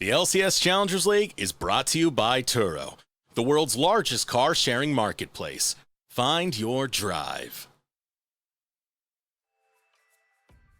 The LCS Challengers League is brought to you by Turo, the world's largest car-sharing marketplace. Find your drive.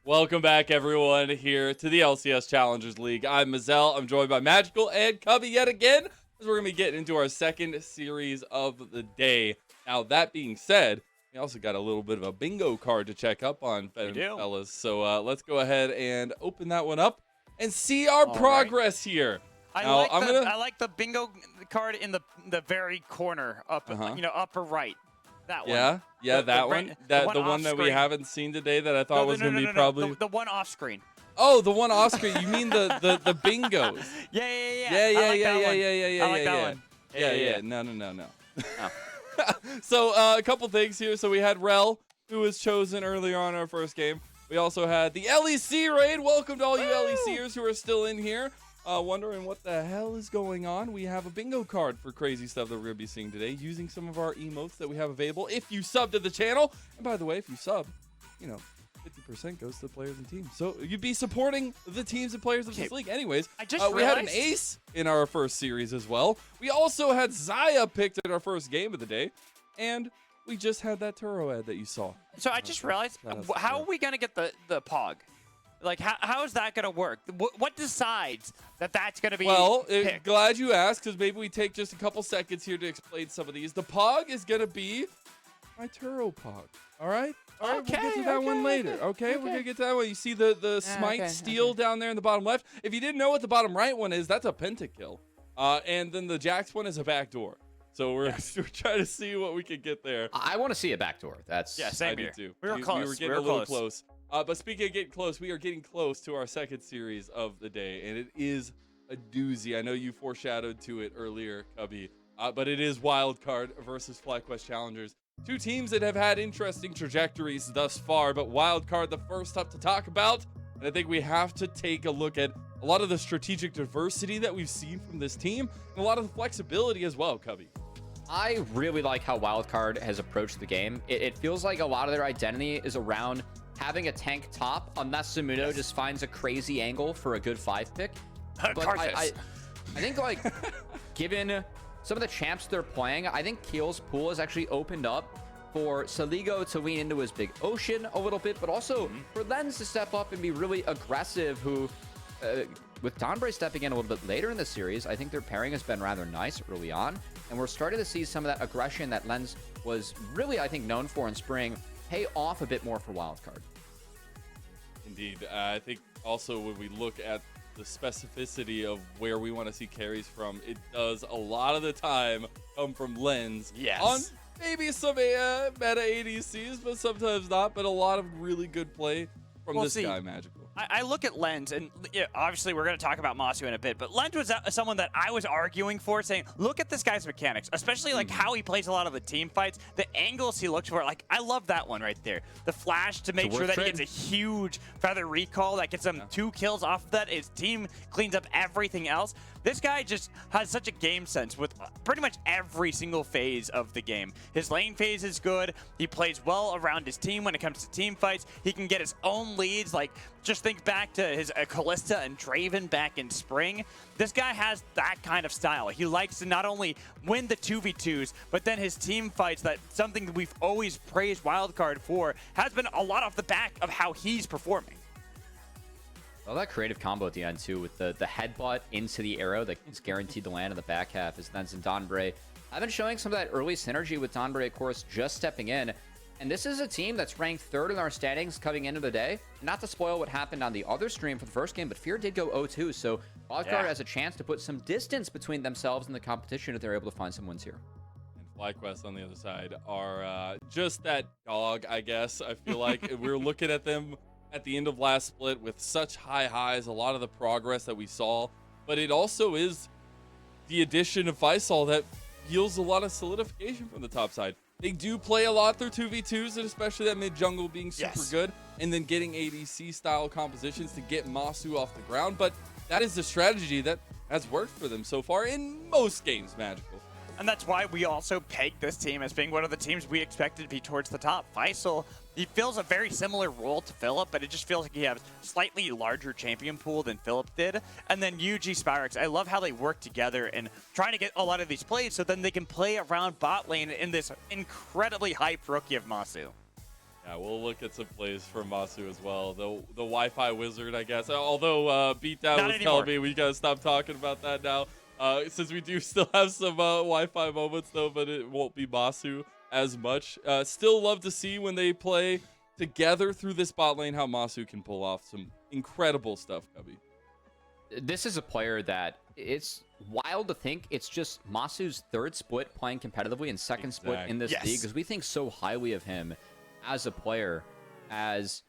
Welcome back, everyone, here to the LCS Challengers League. I'm Mazel. I'm joined by Magical and Cubby yet again, as we're going to be getting into our second series of the day. Now, that being said, we also got a little bit of a bingo card to check up on, fellas. So let's go ahead and open that one up and see our progress here. I like the bingo card in the very corner, upper right. That one. Yeah, that one. The one that we haven't seen today that I thought was going to be probably the one off screen. Oh, the one off screen. You mean the bingos? Yeah. I like that one. Yeah. No. Oh. So a couple things here. So we had Rel, who was chosen earlier on in our first game. We also had the LEC raid. Welcome to all you LECers who are still in here. Wondering what the hell is going on. We have a bingo card for crazy stuff that we're going to be seeing today using some of our emotes that we have available if you sub to the channel. And by the way, if you sub, 50% goes to the players and teams. So you'd be supporting the teams and players of this league. Anyways, we had an ace in our first series as well. We also had Zaya picked in our first game of the day. And we just had that Turo ad that you saw. So I just realized, how are we going to get the POG? Like, how is that going to work? What decides that that's going to be picked? Glad you asked, because maybe we take just a couple seconds here to explain some of these. The POG is going to be my Turo POG. All right? We'll get to that one later. Okay? We're going to get to that one. You see the Smite Steel down there in the bottom left? If you didn't know what the bottom right one is, that's a pentakill. And then the Jax one is a backdoor. So we're trying to see what we can get there. I want to see a backdoor. Same here. Too. We were close. We were getting a little close. But speaking of getting close, we are getting close to our second series of the day, and it is a doozy. I know you foreshadowed to it earlier, Cubby, but it is Wildcard versus FlyQuest Challengers. Two teams that have had interesting trajectories thus far, but Wildcard the first up to talk about, and I think we have to take a look at a lot of the strategic diversity that we've seen from this team, and a lot of the flexibility as well, Cubby. I really like how Wildcard has approached the game. It feels like a lot of their identity is around having a tank top, unless Supernova just finds a crazy angle for a good 5-pick. But I think, given some of the champs they're playing, I think Keel's pool has actually opened up for Saligo to lean into his big ocean a little bit, but also for Lens to step up and be really aggressive, who, with Donbray stepping in a little bit later in the series, I think their pairing has been rather nice early on, and we're starting to see some of that aggression that Lens was really, I think, known for in spring pay off a bit more for Wildcard. Indeed. I think also when we look at the specificity of where we want to see carries from, it does a lot of the time come from Lens. Yes. On maybe some meta ADCs, but sometimes not. But a lot of really good play from this guy, Magical. I look at Lens, and obviously we're going to talk about Masu in a bit, but Lens was someone that I was arguing for, saying, look at this guy's mechanics, especially how he plays a lot of the team fights, the angles he looks for. Like, I love that one right there. The flash to make sure that he gets a huge feather recall that gets him 2 kills off of that. His team cleans up everything else. This guy just has such a game sense with pretty much every single phase of the game. His lane phase is good. He plays well around his team when it comes to team fights. He can get his own leads. Like, just think back to his Callista and Draven back in spring. This guy has that kind of style. He likes to not only win the 2v2s, but then his team fights, that something that we've always praised Wildcard for, has been a lot off the back of how he's performing. Well, that creative combo at the end, too, with the headbutt into the arrow that is guaranteed to land in the back half, is Lens and Donbray. I've been showing some of that early synergy with Donbray, of course, just stepping in. And this is a team that's ranked 3rd in our standings coming into the day. Not to spoil what happened on the other stream for the first game, but Fear did go 0-2, so Wildcard has a chance to put some distance between themselves and the competition if they're able to find some wins here. And FlyQuest on the other side are just that dog, I guess. I feel like we're looking at them at the end of last split with such high highs, a lot of the progress that we saw, but it also is the addition of Faisal that yields a lot of solidification from the top side. They do play a lot through 2v2s, and especially that mid jungle being super good, and then getting ADC style compositions to get Masu off the ground, but that is the strategy that has worked for them so far in most games, Magical. And that's why we also pegged this team as being one of the teams we expected to be towards the top. FlyQuest, he fills a very similar role to Philip, but it just feels like he has slightly larger champion pool than Philip did. And then UG Spyrex, I love how they work together and trying to get a lot of these plays so then they can play around bot lane in this incredibly hyped rookie of Masu. Yeah, we'll look at some plays from Masu as well. The Wi-Fi wizard, I guess. Although Beatdown was telling me we gotta stop talking about that now. Since we do still have some Wi-Fi moments though, but it won't be Masu as much. Still love to see when they play together through this bot lane how Masu can pull off some incredible stuff, Cubby. This is a player that it's wild to think it's just Masu's third split playing competitively and second split in this league, because we think so highly of him as a player. As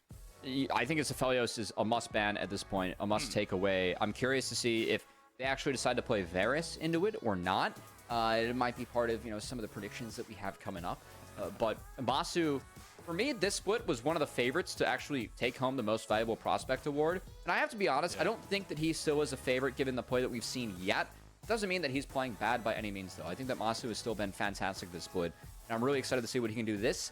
I think Aphelios is a must ban at this point, a must take away. I'm curious to see if they actually decide to play Varus into it or not. It might be part of some of the predictions that we have coming up. But Masu, for me, this split was one of the favorites to actually take home the most valuable prospect award. And I have to be honest, I don't think that he still is a favorite given the play that we've seen yet. Doesn't mean that he's playing bad by any means, though. I think that Masu has still been fantastic this split. And I'm really excited to see what he can do this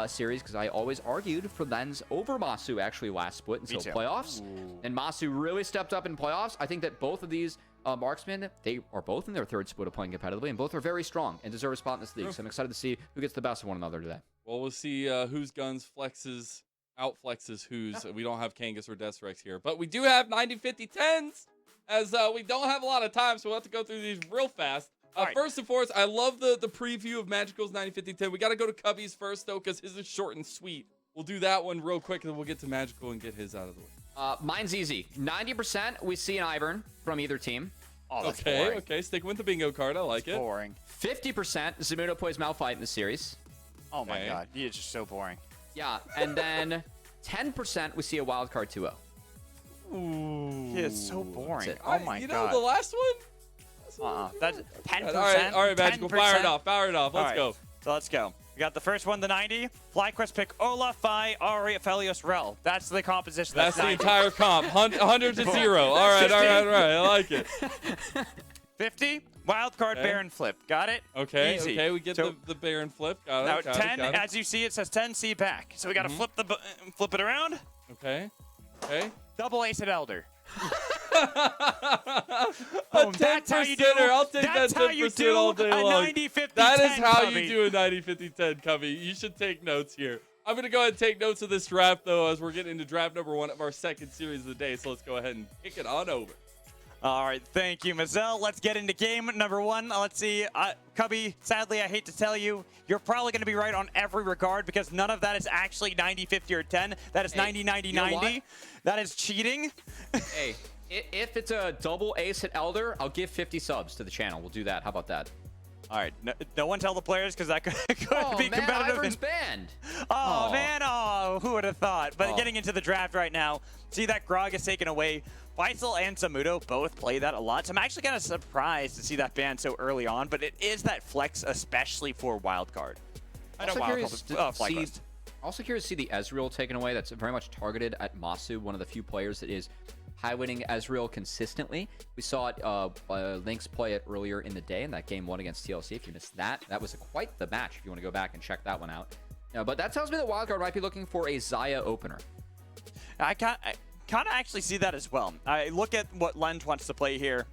series, because I always argued for Lens over Masu actually last split until playoffs. And Masu really stepped up in playoffs. I think that both of these marksmen, they are both in their third split of playing competitively, and both are very strong and deserve a spot in this league. So I'm excited to see who gets the best of one another today. Well, we'll see whose guns outflexes whose. We don't have Kangas or Desrex here, but we do have 90-50-10s, as we don't have a lot of time, so we'll have to go through these real fast. First and foremost, I love the preview of Magical's 90-50-10. We got to go to Cubby's first, though, because his is short and sweet. We'll do that one real quick, and then we'll get to Magical and get his out of the way. Mine's easy. 90% we see an Ivern from either team. Oh, that's boring. Okay, sticking with the bingo card. I like it. Boring. 50% Zamudo plays Malphite in the series. Oh my god, he is just so boring. Yeah, and then 10% we see a Wildcard 2-0. Ooh. He is so boring. Oh my god. You know the last one? That's 10%. All right, Magical. 10%. Fire it off. Let's go. So let's go. We got the first one, the 90. FlyQuest pick Ola, Fi, Ari, Aphelios, Rel. That's the composition. That's the entire comp. 100 to 0. All right. I like it. 50. Wildcard Baron flip. Got it? Okay. Easy. Okay, we get the Baron flip. Got it. Now 10, as you see, it says 10 C back. So we got to flip it around. Okay. Double ace at Elder. That's how you do. I'll take that 10% all day long. 90-50-10, that is how Cubby. you do a 90-50-10, Cubby. You should take notes here. I'm going to go ahead and take notes of this draft, though, as we're getting into draft number 1 of our second series of the day. So let's go ahead and kick it on over. All right, thank you, Mazel. Let's get into game number 1. Let's see. Cubby, sadly, I hate to tell you, you're probably going to be right on every regard, because none of that is actually 90-50 or 10. That is 90-90-90. You know, that is cheating. Hey, if it's a double ace at Elder, I'll give 50 subs to the channel. We'll do that. How about that? All right. No one tell the players, because that could be competitive. Ivern's banned. Oh, man. Oh, who would have thought? But getting into the draft right now, see that Grog is taken away. Faisal and Zamudo both play that a lot, so I'm actually kind of surprised to see that ban so early on, but it is that flex, especially for Wildcard. I know FlyQuest. Also curious to see the Ezreal taken away. That's very much targeted at Masu, one of the few players that is high-winning Ezreal consistently. We saw it, Lynx play it earlier in the day in that game 1 against TLC. If you missed that, that was quite the match if you want to go back and check that one out. But that tells me that Wildcard might be looking for a Xayah opener. I kind of actually see that as well. I look at what Lens wants to play here.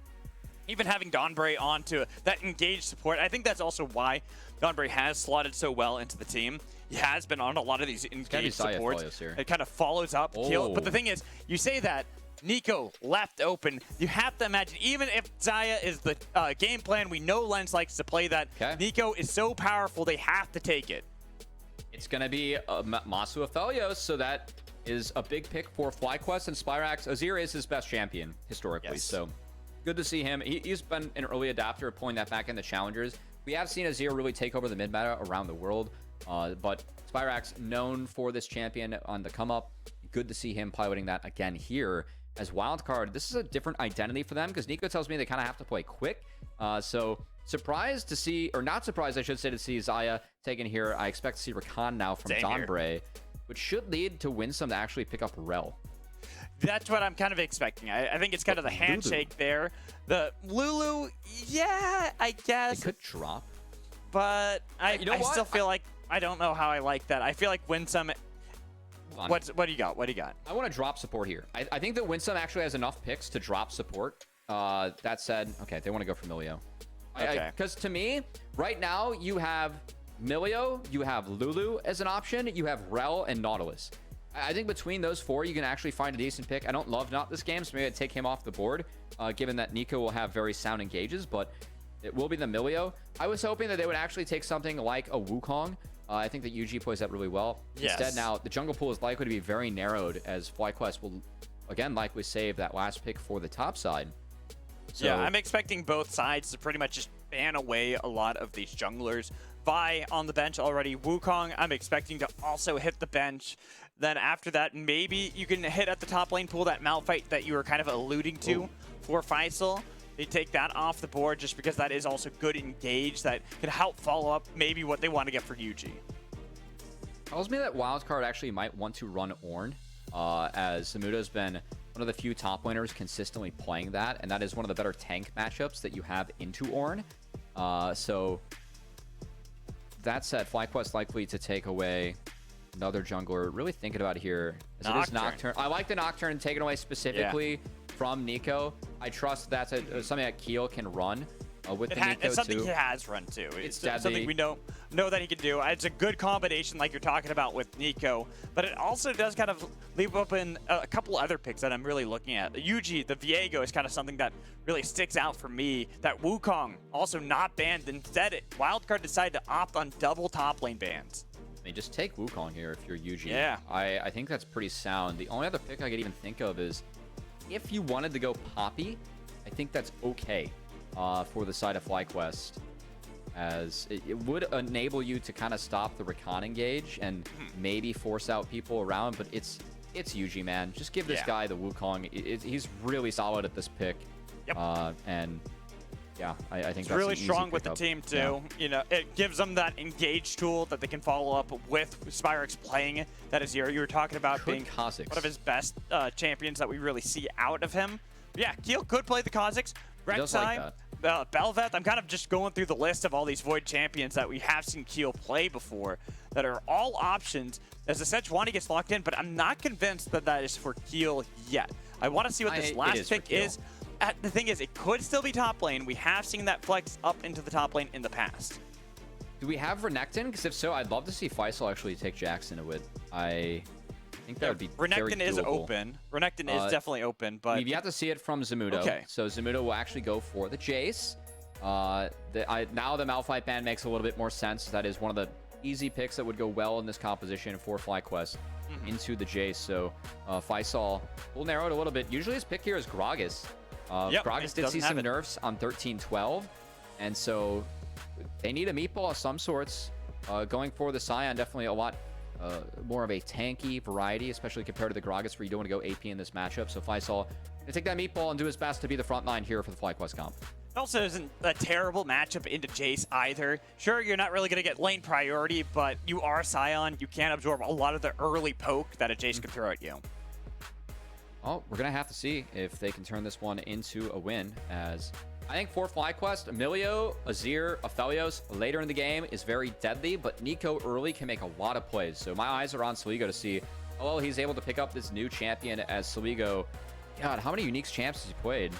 Even having Donbray onto that engaged support, I think that's also why Donbray has slotted so well into the team. He has been on a lot of these engaged supports. It kind of follows up, kill. But the thing is, you say that, Nico left open. You have to imagine, even if Xayah is the game plan, we know Lens likes to play that. Nico is so powerful, they have to take it. It's going to be Masu Aphelios, so that is a big pick for FlyQuest, and Spyrex. Azir is his best champion historically, so good to see him. He's been an early adapter of pulling that back in the Challengers. We have seen Azir really take over the mid-meta around the world, but Spyrex, known for this champion on the come-up. Good to see him piloting that again here. As Wildcard, this is a different identity for them, because Nico tells me they kind of have to play quick. So surprised to see, or not surprised, I should say, to see Xayah taken here. I expect to see Rakan now from Donbray, which should lead to Winsome to actually pick up Rel. That's what I'm kind of expecting. I think it's kind of the handshake there. The Lulu, yeah, I guess. It could drop. But I what? still feel like I don't know how I like that. I feel like Winsome. What do you got? What do you got? I want to drop support here. I think that Winsome actually has enough picks to drop support. That said, okay, they want to go for Milio. Okay. Because to me, right now, you have Milio, you have Lulu as an option, you have Rel and Nautilus. I think between those four, you can actually find a decent pick. I don't love Not this game, so maybe I'd take him off the board, given that Nico will have very sound engages, but it will be the Milio. I was hoping that they would actually take something like a Wukong. I think that UG plays that really well. Yes. Instead, now, the jungle pool is likely to be very narrowed, as FlyQuest will, again, likely save that last pick for the top side. So, yeah, I'm expecting both sides to pretty much just ban away a lot of these junglers. Vi on the bench already. Wukong, I'm expecting to also hit the bench. Then after that, maybe you can hit at the top lane pool that Malphite that you were kind of alluding to for Faisal. They take that off the board just because that is also good engage that can help follow up maybe what they want to get for UG. Tells me that Wildcard actually might want to run Ornn, as Zamudo's been one of the few top laners consistently playing that, and that is one of the better tank matchups that you have into Ornn. So that said, FlyQuest likely to take away another jungler. Really thinking about it here, as it is Nocturne. I like the Nocturne taken away specifically from Nico. I trust that's something that Keel can run with the Nico It's something too. he has run too. It's something we know that he can do. It's a good combination like you're talking about with Nico, but it also does kind of leave open a couple other picks that I'm really looking at. The UG, the Viego is kind of something that really sticks out for me. That Wukong, also not banned. Instead, Wildcard decided to opt on double top lane bans. I mean, just take Wukong here if you're UG. Yeah. I think that's pretty sound. The only other pick I could even think of is if you wanted to go Poppy, I think that's okay for the side of FlyQuest, as it would enable you to kind of stop the recon engage and maybe force out people around, but it's UG, man. Just give this guy the Wukong. He's really solid at this pick. Yep. And yeah, I think it's that's really an easy strong with the pickup. team too. Yeah. You know, it gives them that engage tool that they can follow up with Spyrex playing. That is you were talking about being Kha'Zix. one of his best champions that we really see out of him. But yeah, Keel could play the Kha'Zix. Rek'Sai, Bel'Veth. I'm kind of just going through the list of all these Void champions that we have seen Keel play before that are all options as the Sejuani gets locked in, but I'm not convinced that that is for Keel yet. I want to see what this last pick is. The thing is, it could still be top lane. We have seen that flex up into the top lane in the past. Do we have Renekton? Because if so, I'd love to see Faisal actually take Jackson with. I think that would be very Renekton is doable. open. Renekton is definitely open, but We've yet to see it from Zamudo. Okay. So Zamudo will actually go for the Jace. Now the Malphite ban makes a little bit more sense. That is one of the easy picks that would go well in this composition for FlyQuest into the Jace. So Faisal will narrow it a little bit. Usually his pick here is Gragas. Gragas did see some nerfs on 13-12, and so they need a meatball of some sorts. Going for the Scion, definitely a lot more of a tanky variety, especially compared to the Gragas, where you don't want to go AP in this matchup. So Faisal can take that meatball and do his best to be the front line here for the FlyQuest comp. it also isn't a terrible matchup into Jace either. Sure, you're not really going to get lane priority, but you are Scion. You can absorb a lot of the early poke that a Jace could throw at you. Oh, we're going to have to see if they can turn this one into a win, as I think for FlyQuest, Emilio, Azir, Aphelios later in the game is very deadly, but Nico early can make a lot of plays. So my eyes are on Sligo to see how well he's able to pick up this new champion, as Sligo, God, how many Uniques champs has he played?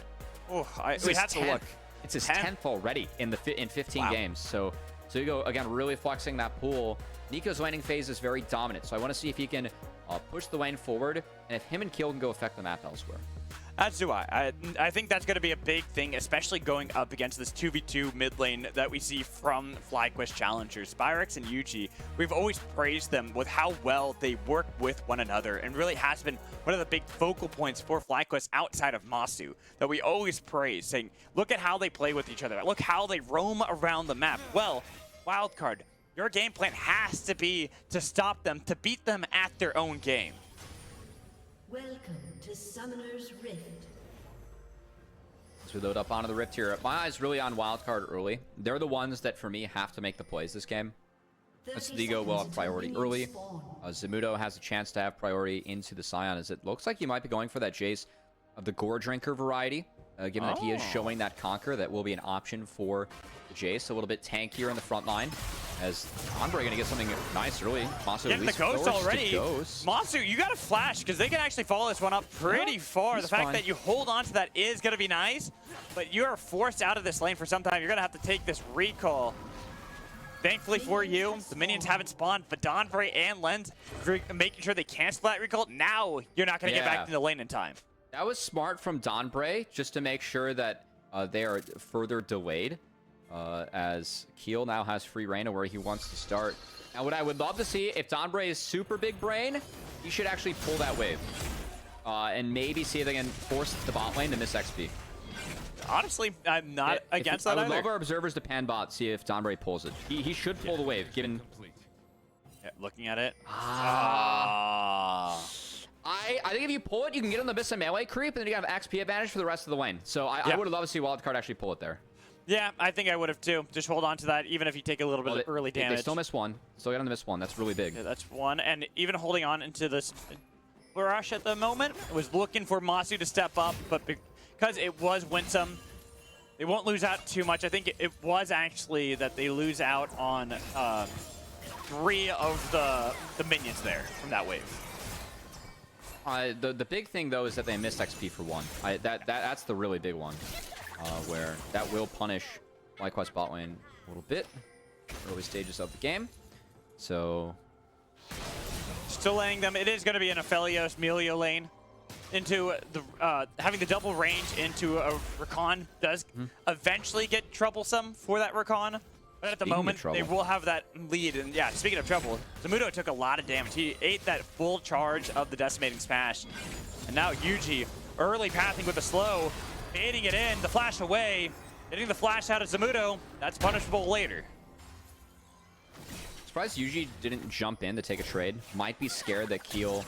Oh, we have to look. It's his 10th already in 15 games. So Sligo, again, really flexing that pool. Nico's laning phase is very dominant, so I want to see if he can push the lane forward, and if him and Kill can go affect the map elsewhere. As do I. I think that's going to be a big thing, especially going up against this 2v2 mid lane that we see from FlyQuest Challengers. Spyrex and Yuji, we've always praised them with how well they work with one another, and really has been one of the big focal points for FlyQuest outside of Masu that we always praise, saying, look at how they play with each other. Look how they roam around the map. Well, Wildcard, your game plan has to be to stop them, to beat them at their own game. Welcome to Summoner's Rift. As we load up onto the Rift here, my eyes really on Wildcard early. They're the ones that, for me, have to make the plays this game. Sligo will have priority early. Zamudo has a chance to have priority into the Scion, as it looks like he might be going for that Jace of the Gore Drinker variety, given that he is showing that Conquer. That will be an option for the Jace. A little bit tankier in the front line, as Andre going to get something nice early. Masu Getting the Ghost already. Masu, you got to flash, because they can actually follow this one up pretty far. The fact that you hold on to that is going to be nice, but you are forced out of this lane for some time. You're going to have to take this recall. Thankfully for you, the minions haven't spawned, but Donbray and Lens making sure they cancel that recall. Now you're not going to get back to the lane in time. That was smart from Donbray, just to make sure that they are further delayed, as Keel now has free reign of where he wants to start. Now, what I would love to see, if Donbray is super big brain, he should actually pull that wave, and maybe see if they can force the bot lane to miss XP. Honestly, I'm not against that either. I would love our observers to pan bot, see if Donbray pulls it. He should pull the wave, given... Yeah, looking at it. I think if you pull it, you can get on the Abyss and melee creep, and then you have XP advantage for the rest of the lane. So I would love to see Wildcard actually pull it there. Yeah, I think I would have too. Just hold on to that, even if you take a little bit of early damage. They still miss one. Still get on the miss one. That's really big. Yeah, that's one. And even holding on into this Rush at the moment, was looking for Masu to step up, but because it was Winsome, they won't lose out too much. I think it was actually that they lose out on 3 of the minions there from that wave. The big thing, though, is that they missed XP for 1. That's the really big one, where that will punish FlyQuest bot lane a little bit, early stages of the game. So... Still laying them. It is going to be an Aphelios Melio lane. Into the having the double range into a Rakan does eventually get troublesome for that Rakan. But at the moment, they will have that lead. And yeah, speaking of trouble, Zamudo took a lot of damage. He ate that full charge of the Decimating Smash. And now Yuji, early pathing with the slow, baiting it in, the flash away, getting the flash out of Zamudo. That's punishable later. Surprised Yuji didn't jump in to take a trade. Might be scared that Keel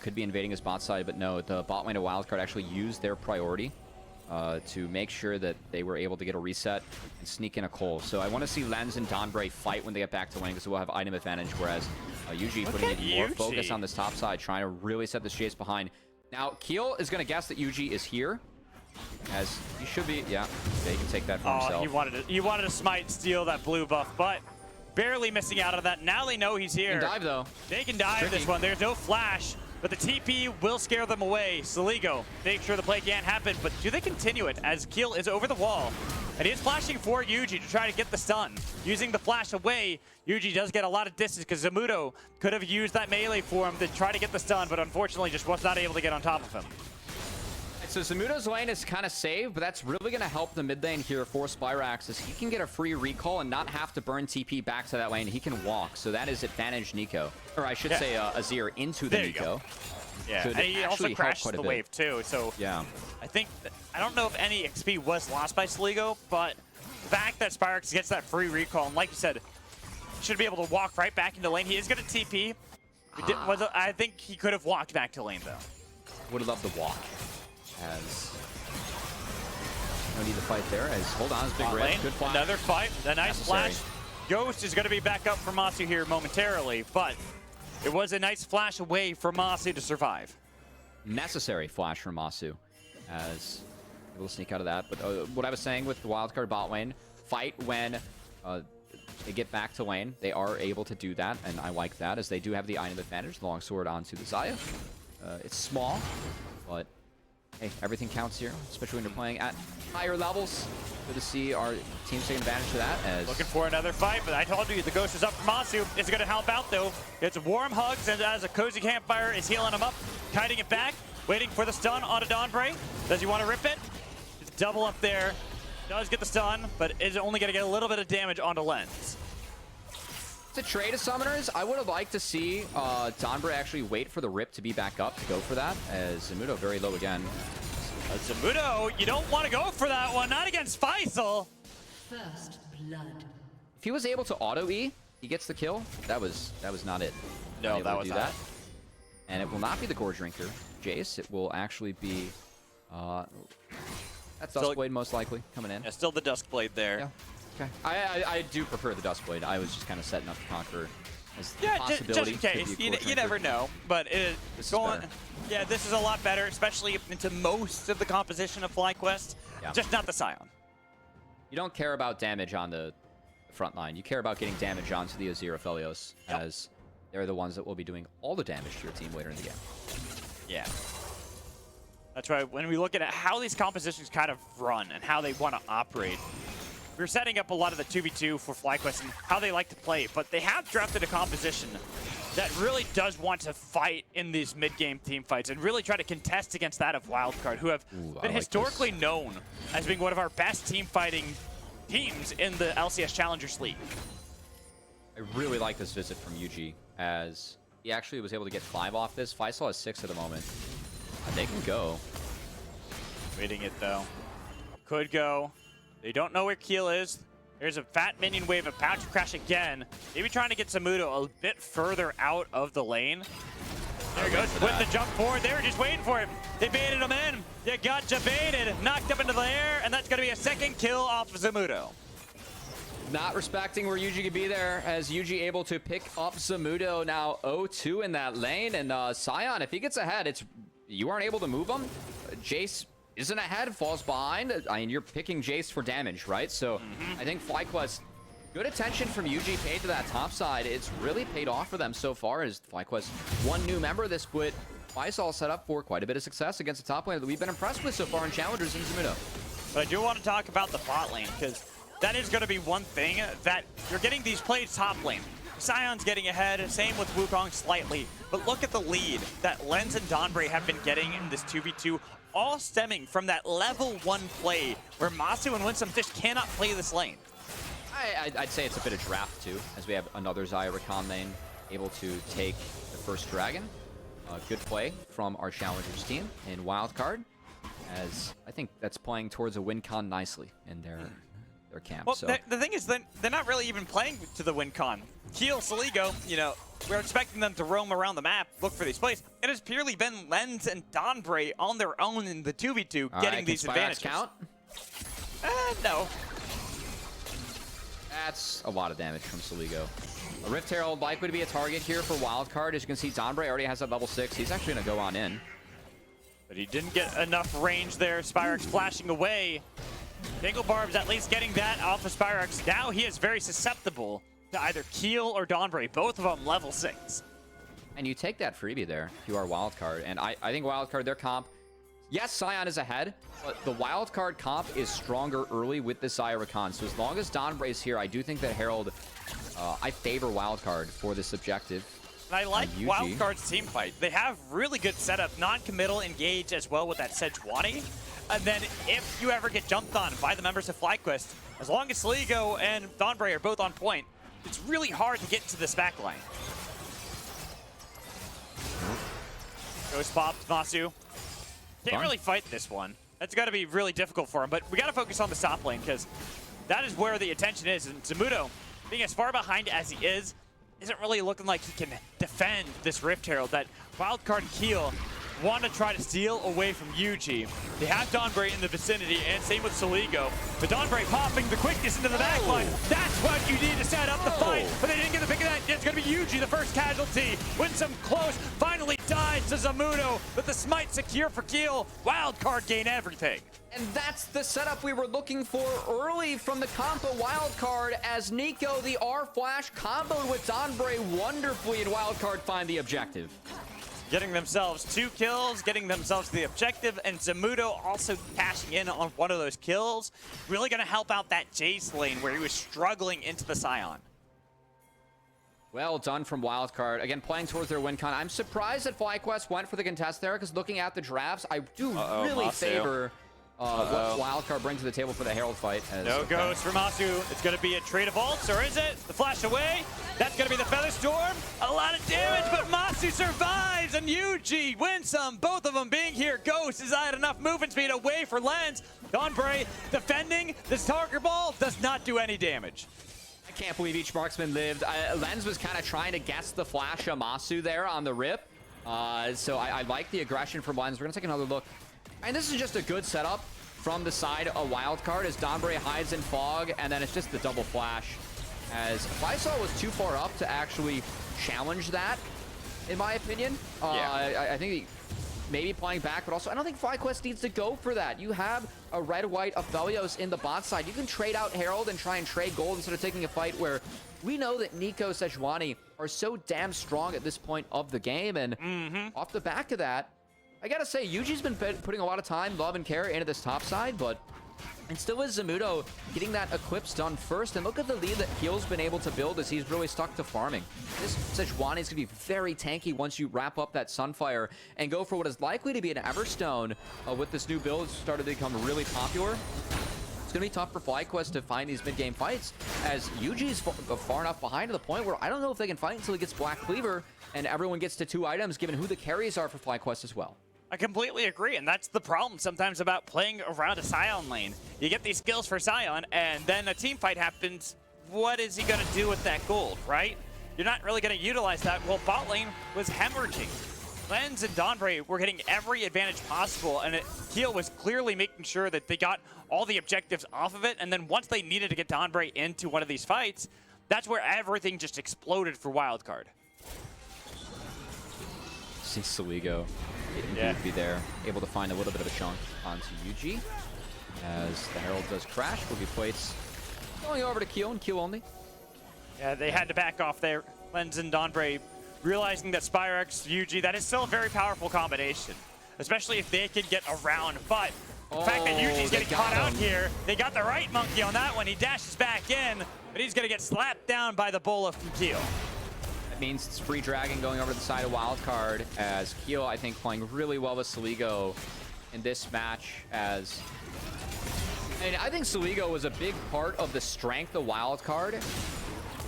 could be invading his bot side, but no, the bot lane of Wildcard actually used their priority to make sure that they were able to get a reset and sneak in a Cole. So I want to see Lens and Donbray fight when they get back to lane, because we'll have item advantage, whereas Yuji putting even more focus on this top side, trying to really set this chase behind. Now, Keel is going to guess that Yuji is here, as he should be. Yeah, he can take that for himself. He wanted to smite, steal that blue buff, but barely missing out on that. Now they know he's here. They can dive, though. They can dive this one. There's no flash, but the TP will scare them away. Sligo, make sure the play can't happen, but do they continue it as Keel is over the wall? And he is flashing for Yuji to try to get the stun. Using the flash away, Yuji does get a lot of distance because Zamudo could have used that melee for him to try to get the stun, but unfortunately just was not able to get on top of him. So Zamudo's lane is kind of saved, but that's really going to help the mid lane here for Spyrax, as he can get a free recall and not have to burn TP back to that lane. He can walk, so that is advantage Nico. Or I should say Azir into the Nico. Yeah, and he also crashes the wave too, so yeah. I think, I don't know if any XP was lost by Sligo, but the fact that Spyrax gets that free recall, and like you said, should be able to walk right back into lane. He is going to TP. I think he could have walked back to lane though. Would have loved to walk. As no need to fight there. As hold on, it's big red. Good flash. Another fight. A nice flash. Ghost is going to be back up for Masu here momentarily, but it was a nice flash away for Masu to survive. Necessary flash from Masu, as able to sneak out of that. But what I was saying with the Wildcard bot lane, fight when they get back to lane. They are able to do that, and I like that, as they do have the item advantage. The longsword onto the Xayah. It's small, but hey, everything counts here, especially when you're playing at higher levels. Good to see our teams taking advantage of that. As looking for another fight, but I told you the Ghost is up for Masu. It's going to help out though. It's warm hugs, and as a cozy campfire is healing him up, kiting it back, waiting for the stun onto Donbray. Does he want to rip it? It's double up there. Does get the stun, but is only going to get a little bit of damage onto Lens. To trade of summoners, I would have liked to see Donbray actually wait for the rip to be back up to go for that, as Zamudo very low again. Zamudo, you don't want to go for that one, not against Faisal. First blood. If he was able to auto E, he gets the kill. That was not it. No, that was not it. And it will not be the Gore Drinker, Jace. It will actually be that's Duskblade most likely coming in. Yeah, still the Duskblade there. Yeah. Okay. I do prefer the Duskblade. I was just kind of setting up the Conqueror as the Yeah, possibility. just in case. Could be a core You never tanker. know. But This is going, better. yeah, this is a lot better, especially into most of the composition of FlyQuest. Yeah. Just not the Scion. You don't care about damage on the front line. You care about getting damage onto the Azir Aphelios, as they're the ones that will be doing all the damage to your team later in the game. Yeah. That's right. When we look at how these compositions kind of run and how they want to operate, we're setting up a lot of the 2v2 for FlyQuest and how they like to play, but they have drafted a composition that really does want to fight in these mid-game team fights and really try to contest against that of Wildcard, who have I been like historically known as being one of our best team fighting teams in the LCS Challengers League. I really like this visit from Yuji, as he actually was able to get 5 off this. Faisal has 6 at the moment. They can go. Waiting it though. Could go. They don't know where Keel is. There's a fat minion wave of Pouch Crash again. Maybe trying to get Zamudo a bit further out of the lane. There he goes with the jump forward. They were just waiting for him. They baited him in. You gotcha baited. Knocked up into the air, and that's going to be a second kill off of Zamudo. Not respecting where Yuji could be there, as Yuji able to pick up Zamudo, now 0-2 in that lane. And Sion, if he gets ahead, you aren't able to move him. Jace isn't ahead, falls behind. I mean, you're picking Jace for damage, right? So I think FlyQuest, good attention from Yuji paid to that top side. It's really paid off for them so far, as FlyQuest one new member this split. Faisal set up for quite a bit of success against a top laner that we've been impressed with so far in Challengers in Zamudo. But I do want to talk about the bot lane, because that is going to be one thing that you're getting these plays top lane. Sion's getting ahead, same with Wukong slightly. But look at the lead that Lens and Donbray have been getting in this 2v2, all stemming from that level 1 play where Masu and Winsome just cannot play this lane. I'd say it's a bit of draft too, as we have another Xayah Rakan lane able to take the first dragon. Good play from our Challengers team in Wildcard, as I think that's playing towards a win con nicely in their camp. Well, so the thing is, they're not really even playing to the win con. Keel, Saligo, you know, we're expecting them to roam around the map, look for these plays. It has purely been Lens and Donbray on their own in the 2v2 getting these advantages. Count? No. That's a lot of damage from Saligo. A Rift Herald likely to be a target here for Wildcard. As you can see, Donbray already has that level 6. He's actually going to go on in. But he didn't get enough range there. Spyrex flashing away. Dingle Barb's at least getting that off of Spyrex. Now he is very susceptible to either Keel or Donbray, both of them level 6. And you take that freebie there if you are Wildcard. And I think Wildcard, their comp, yes, Sion is ahead, but the Wildcard comp is stronger early with the Xayah Rakan. So as long as Donbray's here, I do think that Herald, I favor Wildcard for this objective. And I like Yuji. Wildcard's team fight. They have really good setup, non-committal engage as well with that Sejuani. And then if you ever get jumped on by the members of FlyQuest, as long as Saligo and Donbray are both on point, it's really hard to get to this back line. Ghost popped, Masu. Can't really fight this one. That's got to be really difficult for him, but we got to focus on the top lane because that is where the attention is. And Zamudo, being as far behind as he is, isn't really looking like he can defend this Rift Herald that Wildcard and Keel want to try to steal away from Yuji. They have Donbray in the vicinity, and same with Saligo. But Donbray popping the quickness into the back line. That's what you need to set up the fight. But they didn't get the pick of that. It's going to be Yuji, the first casualty. Winsome close, finally dies to Zamudo. But the smite secure for Keel. Wildcard gain everything. And that's the setup we were looking for early from the combo Wildcard, as Nico, the R-Flash, comboed with Donbray wonderfully, and Wildcard find the objective. Getting themselves 2 kills, getting themselves the objective, and Zamudo also cashing in on one of those kills. Really going to help out that Jace lane where he was struggling into the Sion. Well done from Wildcard. Again, playing towards their win con. I'm surprised that FlyQuest went for the contest there, because looking at the drafts, I do really Masu. favor what Wildcard brings to the table for the Herald fight. No ghost for Masu. It's going to be a trade of ults, or is it? The flash away. That's going to be the Feather Storm. A lot of damage, but Masu survives, and Yuji wins some. Both of them being here. Ghost has had enough movement speed away for Lens. Donbray defending. The Stalker Ball does not do any damage. I can't believe each marksman lived. Lens was kind of trying to guess the flash of Masu there on the rip. So I like the aggression from Lens. We're going to take another look. And this is just a good setup from the side of Wildcard as Donbre hides in fog, and then it's just the double flash. As FlySol was too far up to actually challenge that, in my opinion. I think he maybe playing back, but also I don't think FlyQuest needs to go for that. You have a red-white Aphelios in the bot side. You can trade out Herald and try and trade gold instead of taking a fight where we know that Nico, Sejuani are so damn strong at this point of the game. And off the back of that, I gotta say, Yuji's been putting a lot of time, love, and care into this top side, but and still is Zamudo getting that equips done first. And look at the lead that Keel's been able to build as he's really stuck to farming. This Sejuani is going to be very tanky once you wrap up that Sunfire and go for what is likely to be an Everstone with this new build started to become really popular. It's going to be tough for FlyQuest to find these mid-game fights as Yuji's far enough behind to the point where I don't know if they can fight until he gets Black Cleaver and everyone gets to 2 items given who the carries are for FlyQuest as well. I completely agree, and that's the problem sometimes about playing around a Scion lane. You get these skills for Scion, and then a team fight happens. What is he going to do with that gold, right? You're not really going to utilize that. Well, bot lane was hemorrhaging. Lens and Donbre were getting every advantage possible, and Keel was clearly making sure that they got all the objectives off of it, and then once they needed to get Donbre into one of these fights, that's where everything just exploded for Wildcard. See Saligo getting goofy there, able to find a little bit of a chunk onto Yuji. As the Herald does crash, will be plates going over to Keel and Keel only. Yeah, they had to back off there. Lens and Donbre realizing that Spyrex, Yuji, that is still a very powerful combination, especially if they can get around. But the fact that Yuji's getting caught out here, they got the right monkey on that one. He dashes back in, but he's going to get slapped down by the Bola from Keel. That means it's free dragon going over to the side of Wildcard as Keel, I think, playing really well with Saligo in this match as... And I think Saligo was a big part of the strength of Wildcard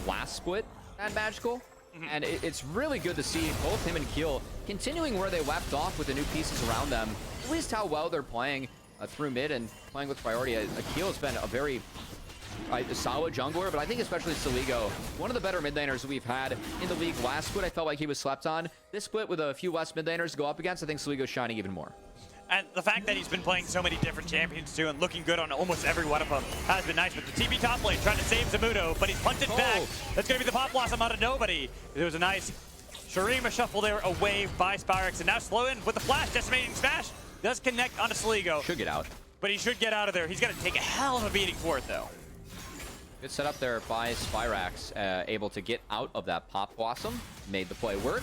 last split at Magical. And it's really good to see both him and Keel continuing where they left off with the new pieces around them. At least how well they're playing through mid and playing with priority. Keel has been a very solid jungler, but I think especially Saligo, one of the better mid laners we've had in the league. Last split, I felt like he was slept on. This split with a few less mid laners to go up against, I think Saligo's shining even more. And the fact that he's been playing so many different champions too and looking good on almost every one of them has been nice. But the TP top lane trying to save Zamudo, but he's punted back. That's going to be the Pop Blossom out of nobody. It was a nice Shurima shuffle there away by Spyrex. And now Slow-In with the flash, decimating smash. Does connect onto Saligo. Should get out. But he should get out of there. He's going to take a hell of a beating for it though. Good setup there by Spyrex, able to get out of that Pop Blossom. Made the play work.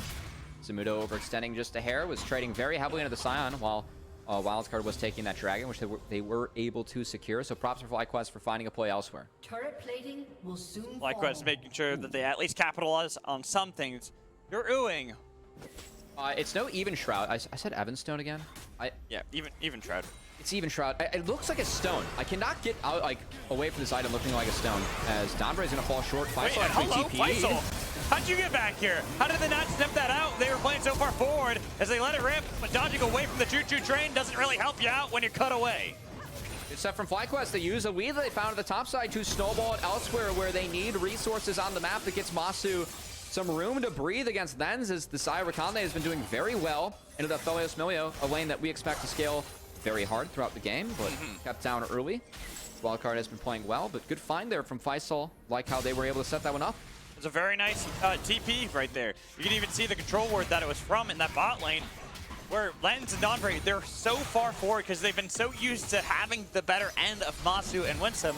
Zamudo overextending just a hair, was trading very heavily into the Scion while Wildcard was taking that Dragon, which they were able to secure. So props for FlyQuest for finding a play elsewhere. Turret plating will soon FlyQuest making sure that they at least capitalize on some things. You're oohing. It's no Even Shroud. I said Evanstone again? Yeah, even Shroud. It's Even Shroud. It looks like a stone. I cannot get out away from this item looking like a stone as Donbre is going to fall short. Wait, hello, FlySol. How'd you get back here? How did they not snip that out? They were playing so far forward as they let it rip, but dodging away from the choo-choo train doesn't really help you out when you're cut away. Good stuff from FlyQuest. They use a weed that they found at the top side to snowball it elsewhere where they need resources on the map that gets Masu some room to breathe against Lens as the Saya Rakande has been doing very well into the Aphelios Milio, a lane that we expect to scale very hard throughout the game, but kept down early. Wildcard has been playing well, but good find there from FlySol. Like how they were able to set that one up. It's a very nice TP right there. You can even see the control ward that it was from in that bot lane, where Lens and Donbre, they're so far forward because they've been so used to having the better end of Masu and Winsome.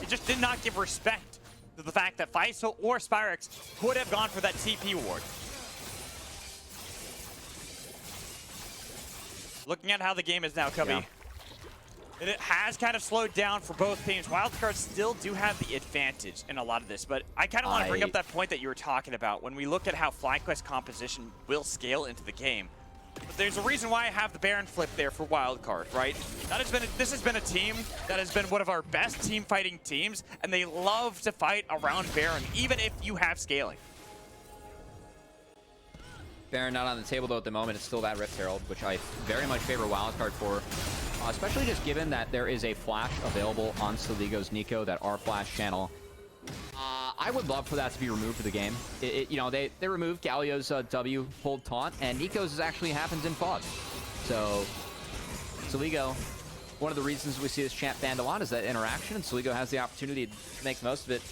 It just did not give respect to the fact that FlySol or Spyrex could have gone for that TP ward. Looking at how the game is now, Cubby. Yeah. It has kind of slowed down for both teams. Wildcard still do have the advantage in a lot of this, but I kind of want to bring up that point that you were talking about when we look at how FlyQuest composition will scale into the game. But there's a reason why I have the Baron flip there for Wildcard, right? This has been a team that has been one of our best team fighting teams, and they love to fight around Baron, even if you have scaling. Baron not on the table though at the moment. It's still that Rift Herald, which I very much favor Wildcard for. Especially just given that there is a flash available on Saligo's Nico, that R flash channel. I would love for that to be removed for the game. You know, they removed Galio's W hold taunt, and Nico's actually happens in fog. So Saligo one of the reasons we see this champ banned a lot is that interaction, and Sligo has the opportunity to make the most of it.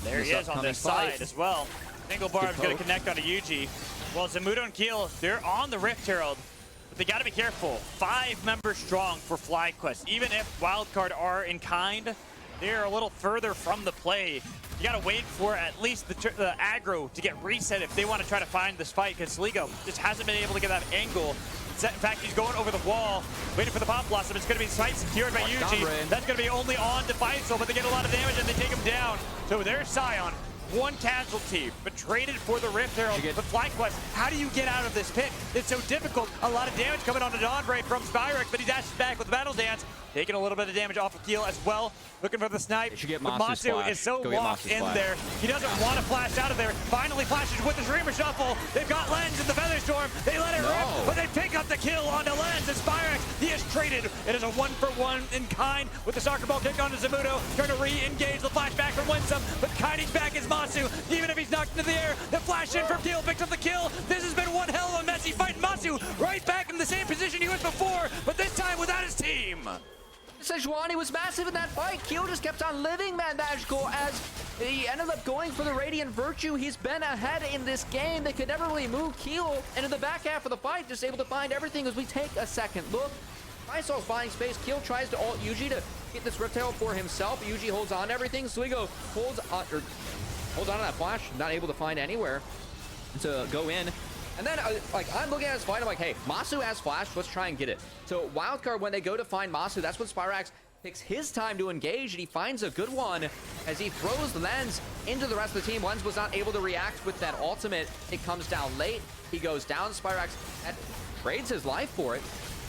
There he is on this side as well. Single Barb's going to connect onto Yuji. Well, Zamudo and Keel, they're on the Rift Herald, but they got to be careful. 5 members strong for FlyQuest. Even if Wildcard are in kind, they're a little further from the play. You got to wait for at least the aggro to get reset if they want to try to find this fight, because Sligo just hasn't been able to get that angle. In fact, he's going over the wall, waiting for the Pop Blossom. It's going to be sight secured by Yuji. That's going to be only on to Faisal, but they get a lot of damage and they take him down. So there's Sion. 1 casualty, but traded for the Rift Herald. But FlyQuest, how do you get out of this pit? It's so difficult. A lot of damage coming onto Donbray from Spyrex, but he dashes back with the Battle Dance. Taking a little bit of damage off of Keel as well. Looking for the snipe. But Masu is so locked in there. He doesn't want to flash out of there. Finally flashes with the Dreamer Shuffle. They've got Lens in the Featherstorm. They let it rip, but they pick up the kill onto Lens. And Spyrex, he is traded. It is a 1-for-1 in kind with the soccer ball kick onto Zamudo. Trying to re-engage the flashback from Winsome, but kiting back is Masu. Even if he's knocked into the air, the flash in from Keel picks up the kill. This has been one hell of a messy fight. Masu right back in the same position he was before, but this time without his team. Sejuani was massive in that fight. Keel just kept on living, man. Magical, as he ended up going for the Radiant Virtue. He's been ahead in this game. They could never really move Keel into the back half of the fight. Just able to find everything as we take a second look. Faisal's buying space. Keel tries to ult Yuji to get this Rift Herald for himself. Yuji holds on to everything. Sligo holds on to that flash. Not able to find anywhere to go in. And then, I'm looking at his fight, I'm like, hey, Masu has flash, let's try and get it. So Wildcard, when they go to find Masu, that's when Spyrax takes his time to engage, and he finds a good one as he throws Lens into the rest of the team. Lens was not able to react with that ultimate. It comes down late. He goes down. Spyrax trades his life for it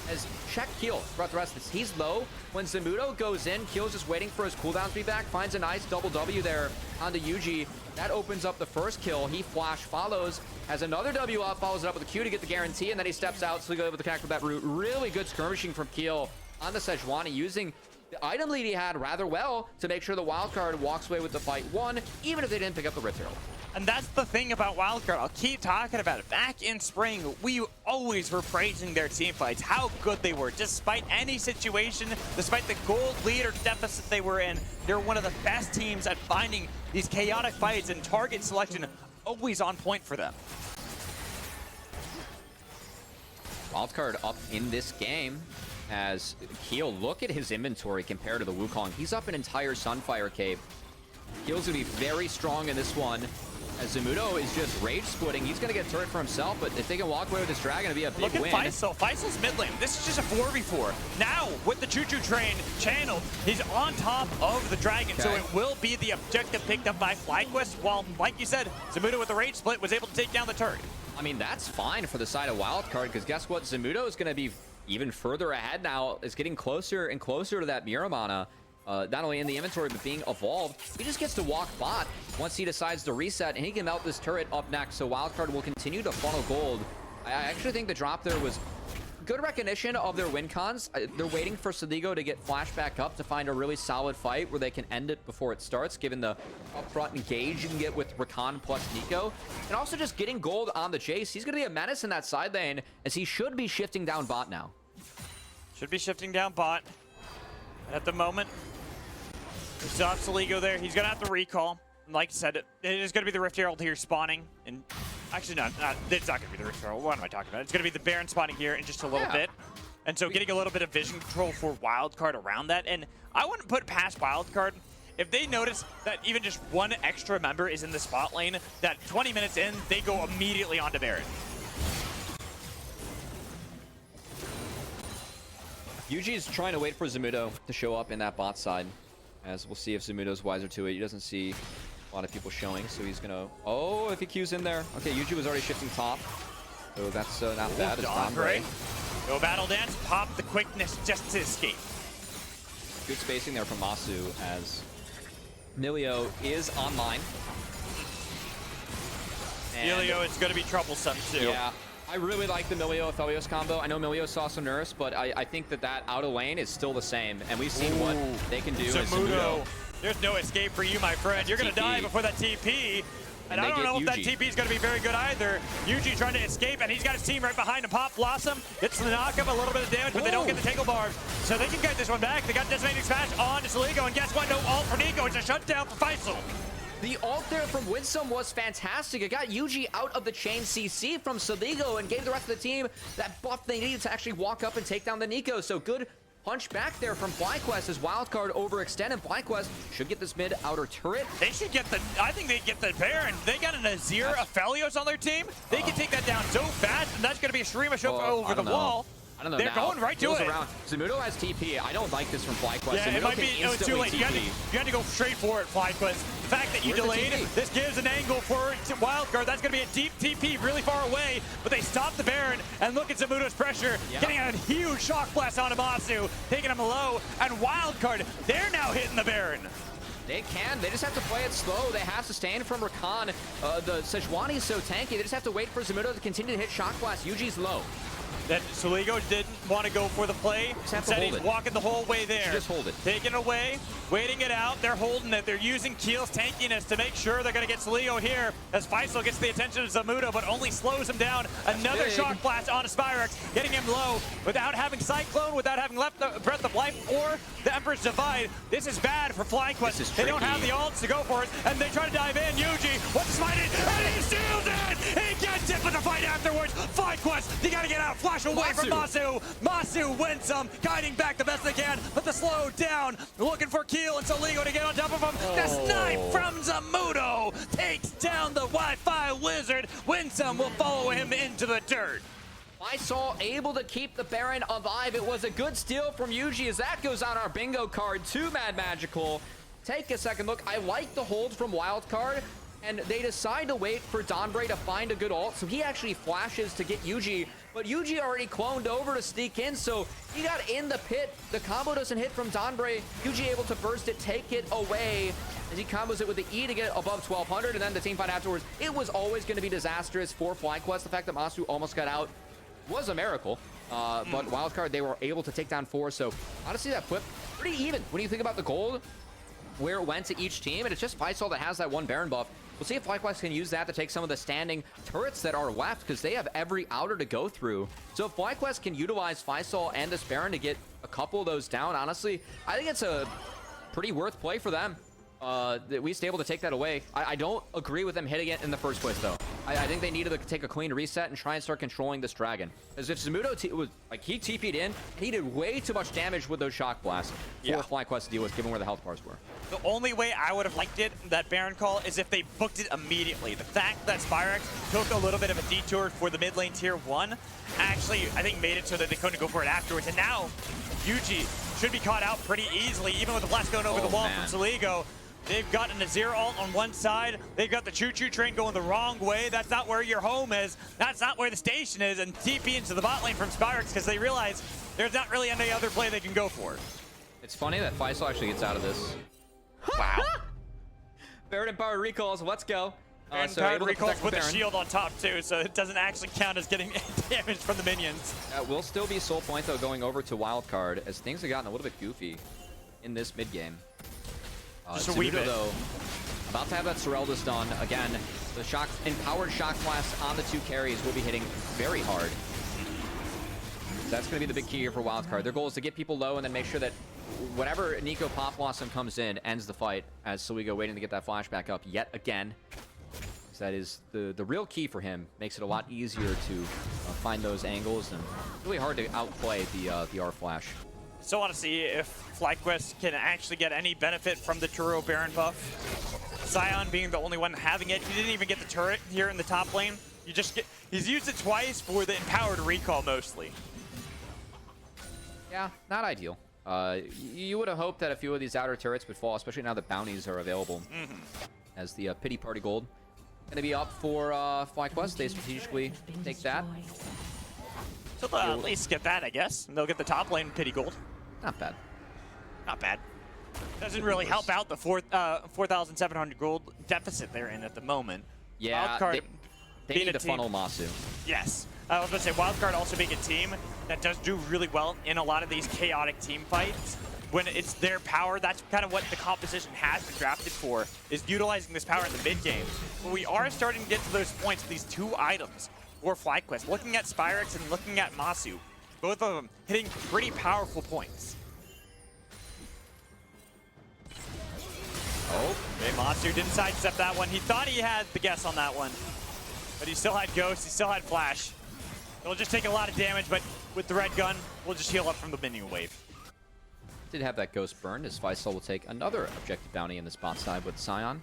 as check Keel throughout the rest of this. He's low. When Zamudo goes in, Keel's just waiting for his cooldown to be back, finds a nice double W there onto Yuji. That opens up the first kill. He flash follows, has another W up, follows it up with a Q to get the guarantee, and then he steps out, so he goes able to connect with that root. Really good skirmishing from Keel on the Sejuani, using the item lead he had rather well to make sure the Wildcard walks away with the fight 1, even if they didn't pick up the Rift Herald. And that's the thing about Wildcard. I'll keep talking about it. Back in spring, we always were praising their team fights, how good they were. Despite any situation, despite the gold lead or deficit they were in, they're one of the best teams at finding these chaotic fights, and target selection always on point for them. Wildcard up in this game as Keel, look at his inventory compared to the Wukong. He's up an entire Sunfire Cape. Keel's gonna be very strong in this one, as Zamudo is just rage splitting. He's gonna get turret for himself, but if they can walk away with this dragon, it'll be a big win. Look at Faisal. Faisal's mid lane. This is just a 4v4. Now, with the Choo Choo Train channeled, he's on top of the dragon, so it will be the objective picked up by FlyQuest, while, like you said, Zamudo with the rage split was able to take down the turret. I mean, that's fine for the side of Wildcard, because guess what? Zamudo is gonna be even further ahead now, is getting closer and closer to that Miramana. Not only in the inventory, but being evolved. He just gets to walk bot once he decides to reset, and he can melt this turret up next, so Wildcard will continue to funnel gold. I actually think the drop there was good recognition of their win cons. They're waiting for Sadigo to get flashed back up to find a really solid fight where they can end it before it starts, given the upfront engage you can get with Rakan plus Nico. And also just getting gold on the Jace. He's going to be a menace in that side lane, as he should be shifting down bot now. Should be shifting down bot. At the moment, we still have Saligo there. He's going to have to recall. And like I said, it is going to be the Rift Herald here spawning. And actually, no, it's not going to be the Rift Herald. What am I talking about? It's going to be the Baron spawning here in just a little bit. And so getting a little bit of vision control for Wildcard around that. And I wouldn't put past Wildcard if they notice that even just one extra member is in the spot lane, that 20 minutes in, they go immediately onto Baron. Yuji is trying to wait for Zamudo to show up in that bot side, as we'll see if Zamudo's wiser to it. He doesn't see a lot of people showing, so he's gonna... Oh, if he Q's in there. Okay, Yuji was already shifting top, so that's not bad. It's Donbray. Go Battle Dance, pop the quickness just to escape. Good spacing there from Masu, as Milio is online. Milio is going to be troublesome too. Yeah. I really like the Milio Aphelios combo. I know Milio saw some nurse, but I think that out of lane is still the same, and we've seen what they can do. Zamudo, there's no escape for you, my friend. You're going to die before that TP. And I don't know if that TP is going to be very good either. Yuji trying to escape, and he's got his team right behind him. Pop Blossom gets the knock-up, a little bit of damage, but they don't get the Tangle Barbs. So they can get this one back. They got Decimating Smash on to Soligo, and guess what? No ult for Nico. It's a shutdown for Faisal. The ult there from Winsome was fantastic. It got Yuji out of the chain CC from Soligo and gave the rest of the team that buff they needed to actually walk up and take down the Nico. So good punch back there from FlyQuest as Wildcard overextend, and FlyQuest should get this mid outer turret. They should get the, I think they get the Baron. They got an Azir, a Felios on their team. They can take that down so fast, and that's going to be a stream of show over the wall. I don't know. They're going right to it. Zamudo has TP. I don't like this from FlyQuest. Yeah, it might be too late. You had to go straight for it, FlyQuest. The fact that you delayed, this gives an angle for Wildcard. That's going to be a deep TP really far away, but they stopped the Baron, and look at Zamudo's pressure, getting a huge shock blast onto Masu, taking him low, and Wildcard, they're now hitting the Baron. They can. They just have to play it slow. They have sustain from Rakan. The Sejuani is so tanky. They just have to wait for Zamudo to continue to hit shock blast. Yuji's low. That Soligo didn't want to go for the play. Instead, he's walking the whole way there. Just hold it. Taking it away, waiting it out. They're holding it. They're using Keel's tankiness to make sure they're going to get Soligo here as Faisal gets the attention of Zamudo, but only slows him down. Another shock blast onto Spyrex, getting him low without having Cyclone, without having left the Breath of Life or the Emperor's Divide. This is bad for FlyQuest. They don't have the ults to go for it, and they try to dive in. Yuji, what's the smite it? And he steals it! He gets it for the fight afterwards. FlyQuest, they got to get out. Flash away from Masu. Masu wins some, guiding back the best they can, but the slow down, looking for Keel and Soligo to get on top of him. The snipe from Zamudo takes down the Wi-Fi wizard. Winsome will follow him into the dirt. Faisal able to keep the Baron alive. It was a good steal from Yuji as that goes on our bingo card to Mad Magical. Take a second look. I like the hold from Wildcard, and they decide to wait for Donbray to find a good ult, so he actually flashes to get Yuji, but Yuji already cloned over to sneak in, so he got in the pit. The combo doesn't hit from Donbray. Yuji able to burst it, take it away, as he combos it with the E to get above 1200, and then the team fight afterwards. It was always going to be disastrous for FlyQuest. The fact that Masu almost got out was a miracle, but Wildcard, they were able to take down 4, so honestly that flip pretty even when you think about the gold, where it went to each team, and it's just Faisal that has that one Baron buff. We'll see if FlyQuest can use that to take some of the standing turrets that are left, because they have every outer to go through. So if FlyQuest can utilize Faisal and this Baron to get a couple of those down, honestly, I think it's a pretty worth play for them. At least able to take that away. I don't agree with them hitting it in the first place, though. I think they needed to take a clean reset and try and start controlling this dragon. As if Zamudo was like, he TP'd in, and he did way too much damage with those shock blasts for FlyQuest to deal with, given where the health bars were. The only way I would have liked it, that Baron call, is if they booked it immediately. The fact that Spyrex took a little bit of a detour for the mid lane tier 1 actually, I think, made it so that they couldn't go for it afterwards. And now, Yuji should be caught out pretty easily, even with the blast going over the wall from Soligo. They've got an Azir ult on one side. They've got the choo-choo train going the wrong way. That's not where your home is. That's not where the station is. And TP into the bot lane from Spyrex because they realize there's not really any other play they can go for. It's funny that Faisal actually gets out of this. Wow. Baron and Power recalls. Let's go. And Power recalls with the shield on top too, so it doesn't actually count as getting damage from the minions. Will still be soul point though going over to Wildcard as things have gotten a little bit goofy in this mid game. Just a wee bit. Though, about to have that Sereldas done. Again, the empowered shock blast on the 2 carries will be hitting very hard. That's going to be the big key here for Wildcard. Their goal is to get people low and then make sure that whatever Nico Pop Blossom comes in ends the fight, as Soligo waiting to get that flashback up yet again. That is the real key for him. Makes it a lot easier to find those angles, and really hard to outplay the R flash. Still want to see if FlyQuest can actually get any benefit from the Turo Baron buff. Sion being the only one having it. He didn't even get the turret here in the top lane. He's used it twice for the empowered recall mostly. Yeah, not ideal. You would have hoped that a few of these outer turrets would fall, especially now that bounties are available. As the pity party gold going to be up for FlyQuest. They strategically take that. So they'll at least get that, I guess. And they'll get the top lane pity gold. Not bad. Not bad. Doesn't really help out the 4,700 gold deficit they're in at the moment. Yeah, Wildcard they need to funnel Masu. Yes. I was going to say, Wildcard also being a team that does do really well in a lot of these chaotic team fights. when it's their power, that's kind of what the composition has been drafted for, is utilizing this power in the mid game. But we are starting to get to those points with these 2 items for FlyQuest. Looking at Spyrex and looking at Masu, both of them hitting pretty powerful points. Oh, okay, Masu didn't sidestep that one. He thought he had the guess on that one, but he still had Ghost, he still had Flash. It'll just take a lot of damage, but with the red gun, we'll just heal up from the minion wave. Did have that Ghost burned, as FlySol will take another objective bounty in this bot side with Scion.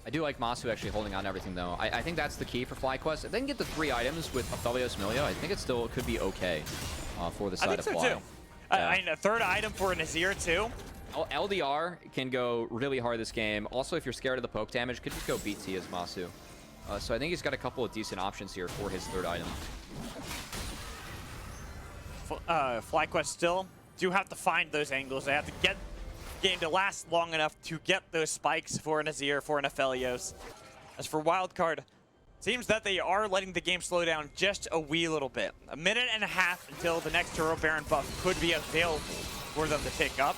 I do like Masu actually holding on to everything, though. I think that's the key for FlyQuest. If they can get the 3 items with Aphelios Milio, I think it still could be okay for the side of Fly. I think so, too. Yeah. I mean, a 3rd item for Nazir, too. LDR can go really hard this game. Also, if you're scared of the poke damage, could just go BT as Masu. So I think he's got a couple of decent options here for his 3rd item. FlyQuest still do have to find those angles. They have to get the game to last long enough to get those spikes for an Azir, for an Aphelios. As for Wildcard, seems that they are letting the game slow down just a wee little bit. 1.5 minutes until the next Turbo Baron buff could be available for them to pick up.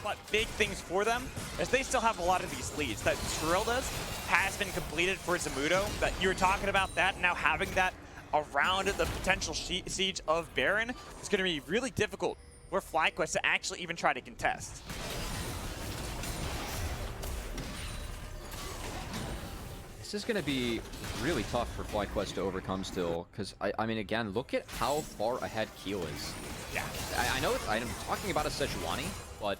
But big things for them, as they still have a lot of these leads. That Trildas has been completed for Zamudo, that you were talking about that, now having that around the potential siege of Baron is going to be really difficult for FlyQuest to actually even try to contest. This is going to be really tough for FlyQuest to overcome still, because, I mean, again, look at how far ahead Keel is. Yeah. I know I'm talking about a Sejuani, but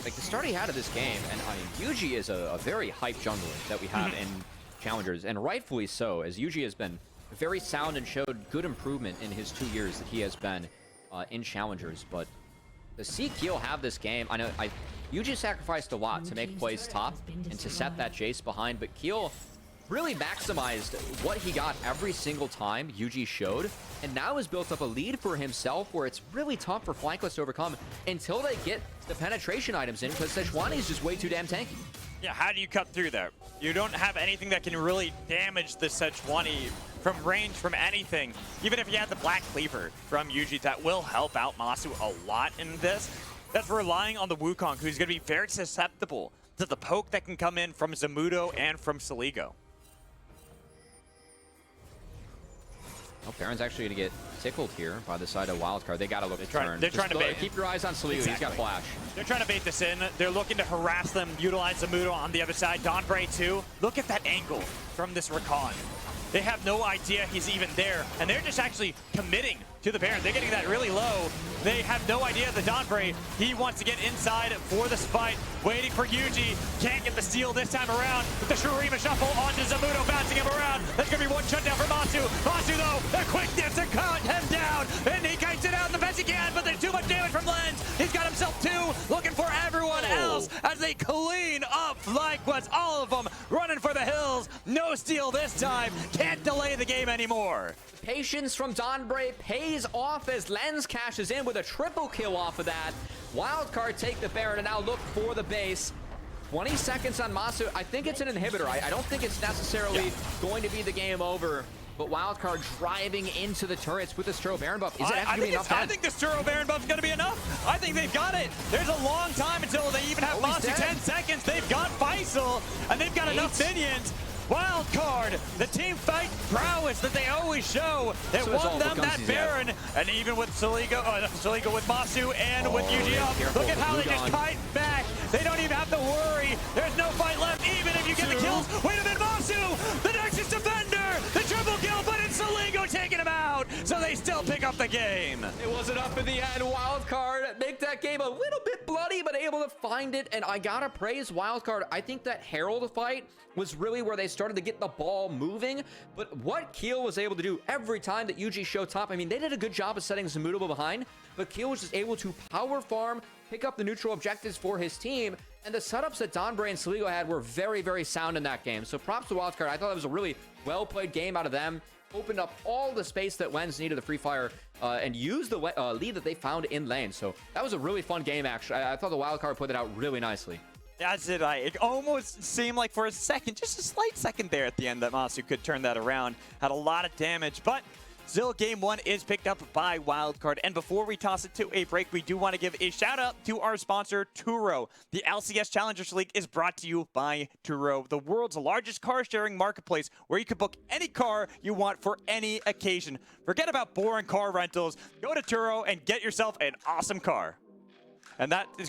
like the start he had of this game, and I mean, Yuji is a very hype jungler that we have in Challengers, and rightfully so, as Yuji has been very sound and showed good improvement in his 2 years that he has been in Challengers. But to see Keel have this game, I know Yuji sacrificed a lot to make plays top and to set that Jace behind, but Keel really maximized what he got every single time Yuji showed, and now has built up a lead for himself where it's really tough for FlyQuest to overcome until they get the penetration items in, because Sejuani is just way too damn tanky. Yeah, how do you cut through there? You don't have anything that can really damage the Sejuani from range, from anything. Even if you have the Black Cleaver from Yuji, that will help out Masu a lot in this. That's relying on the Wukong, who's going to be very susceptible to the poke that can come in from Zamudo and from Saligo. Oh, Baron's actually going to get tickled here by the side of Wildcard. They got to look at turn. They're trying to bait. Keep your eyes on Saligo. Exactly. He's got flash. They're trying to bait this in. They're looking to harass them, utilize Zamudo on the other side. Donbray too. Look at that angle from this Rakan. They have no idea he's even there, and they're just actually committing to the Baron. They're getting that really low. They have no idea the Donbray, he wants to get inside for the spite, waiting for Yuji. Can't get the steal this time around, with the Shurima shuffle onto Zamudo, bouncing him around. That's gonna be one shutdown for Masu. Masu though, the quickness to cut him down, and he kites it out in the best he can, but there's too much damage from Lens. He's got himself 2, looking for everyone else as they clean up FlyQuest, all of them running for the hills. No steal this time, can't delay the game anymore. Patience from Donbray pays off as Lens cashes in with a triple kill off of that. Wildcard take the Baron and now look for the base. 20 seconds on Masu. I think it's an inhibitor. I don't think it's necessarily going to be the game over. But Wildcard driving into the turrets with this Turo Baron buff. Is it actually enough time? I think this Turo Baron buff is going to be enough. I think they've got it. There's a long time until they even have Masu. 10 seconds. They've got Faisal, and they've got enough minions. Wildcard, the team fight prowess that they always show. They won them that Baron, and even with Saligo with Masu and with Yuji up, look at how they just kite back. They don't even have to worry. There's no fight left, even if you get the kills. Wait a minute, Masu, the Nexus defender, the triple kill, but it's Saligo taking him out, so they still pick up the game. It wasn't up in the end. Wildcard make that game a little bit bloody, but able to find it, and I gotta praise Wildcard. I think that Herald fight was really where they started to get the ball moving, but what Keel was able to do every time that Yuji showed top, I mean, they did a good job of setting Zamudo behind, but Keel was just able to power farm, pick up the neutral objectives for his team, and the setups that Donbray and Saligo had were very, very sound in that game. So props to Wildcard. I thought it was a really well-played game out of them. Opened up all the space that Lens needed, the Free Fire, and used the lead that they found in lane. So that was a really fun game, actually. I thought the Wildcard put it out really nicely. As did I. It almost seemed like for a second, just a slight second there at the end, that Masu could turn that around. Had a lot of damage, but Still, game 1 is picked up by Wildcard. And before we toss it to a break, we do want to give a shout out to our sponsor, Turo. The LCS Challengers League is brought to you by Turo, the world's largest car sharing marketplace where you can book any car you want for any occasion. Forget about boring car rentals. Go to Turo and get yourself an awesome car. And that is going